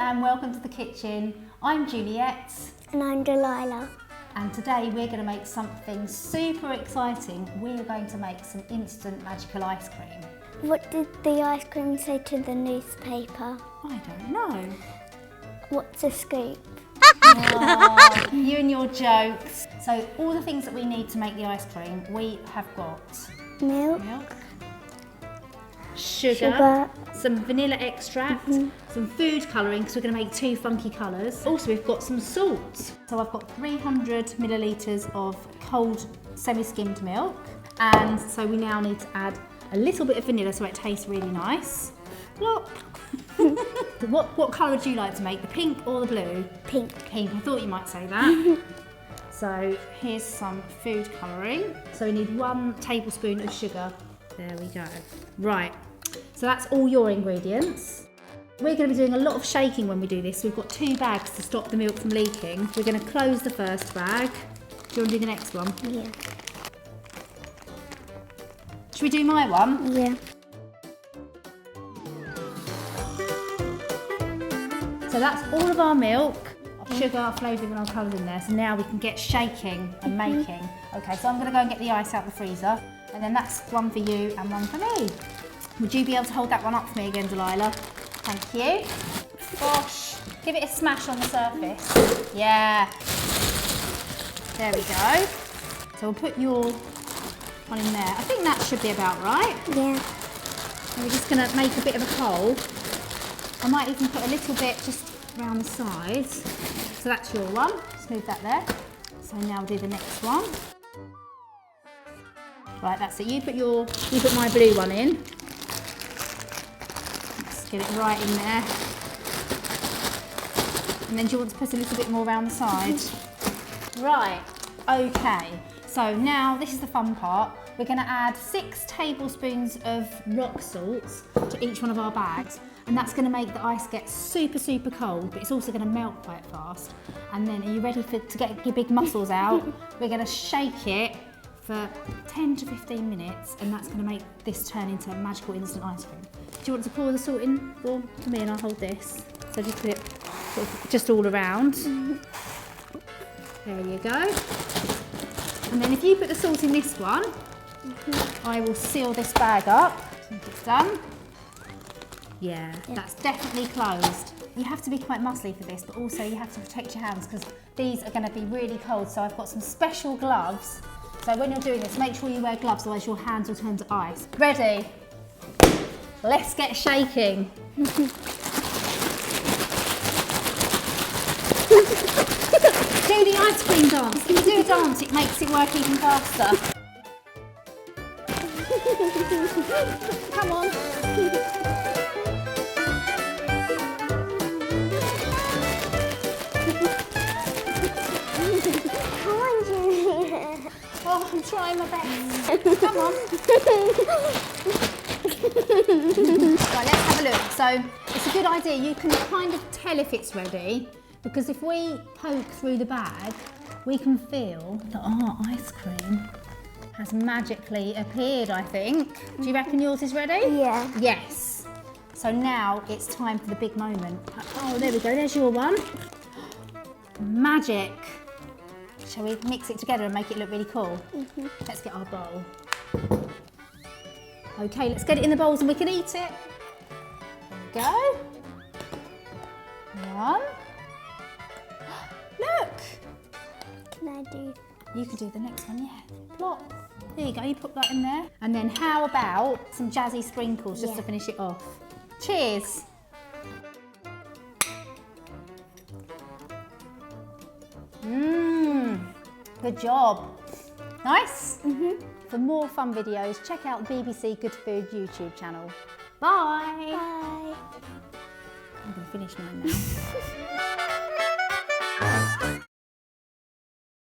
and welcome to the kitchen. I'm Juliette. And I'm Delilah. And today we're going to make something super exciting. We're going to make some instant magical ice cream. What did the ice cream say to the newspaper? I don't know. What's a scoop? Oh, you and your jokes. So all the things that we need to make the ice cream, we have got Milk. Sugar, some vanilla extract, some food colouring because we're going to make 2 funky colours. Also we've got some salt. So I've got 300 millilitres of cold semi-skimmed milk, and so we now need to add a little bit of vanilla so it tastes really nice. Look. What colour would you like to make, the pink or the blue? Pink. Pink, I thought you might say that. So here's some food colouring. So we need 1 tablespoon of sugar. There we go. Right, so that's all your ingredients. We're going to be doing a lot of shaking when we do this. We've got 2 bags to stop the milk from leaking. We're going to close the first bag. Do you want to do the next one? Yeah. Should we do my one? Yeah. So that's all of our milk, our sugar, our flavouring and our colours in there. So now we can get shaking and making. Okay, so I'm going to go and get the ice out the freezer. And then that's one for you and one for me. Would you be able to hold that one up for me again, Delilah? Thank you. Gosh, give it a smash on the surface. Yeah. There we go. So we'll put your one in there. I think that should be about right. Yeah. And we're just going to make a bit of a hole. I might even put a little bit just around the sides. So that's your one. Just move that there. So now we'll do the next one. Right, that's it. You put my blue one in. Let's get it right in there. And then do you want to put a little bit more around the sides? Right, okay. So now this is the fun part. We're going to add 6 tablespoons of rock salt to each one of our bags. And that's going to make the ice get super, super cold, but it's also going to melt quite fast. And then are you ready to get your big muscles out? We're going to shake it for 10 to 15 minutes, and that's going to make this turn into a magical instant ice cream. Do you want to pour the salt in for me, and I'll hold this? So just put it sort of just all around. There you go. And then if you put the salt in this one, I will seal this bag up. I think it's done. Yeah, that's definitely closed. You have to be quite muscly for this, but also you have to protect your hands because these are going to be really cold. So I've got some special gloves. So when you're doing this, make sure you wear gloves, otherwise your hands will turn to ice. Ready? Let's get shaking. Do the ice cream dance. Can you do a dance? It makes it work even faster. Come on. Oh, I'm trying my best. Come on. Right, let's have a look. So it's a good idea. You can kind of tell if it's ready because if we poke through the bag, we can feel that our ice cream has magically appeared, I think. Do you reckon yours is ready? Yeah. Yes. So now it's time for the big moment. Oh, there we go. There's your one. Magic. Shall we mix it together and make it look really cool? Let's get our bowl. Okay, let's get it in the bowls and we can eat it. There we go. 1. Look! Can I do? You can do the next one, yeah. Plop. There you go, you put that in there. And then how about some jazzy sprinkles just to finish it off? Cheers! Good job. Nice? For more fun videos, check out BBC Good Food YouTube channel. Bye! Bye. I'm going to finish mine now.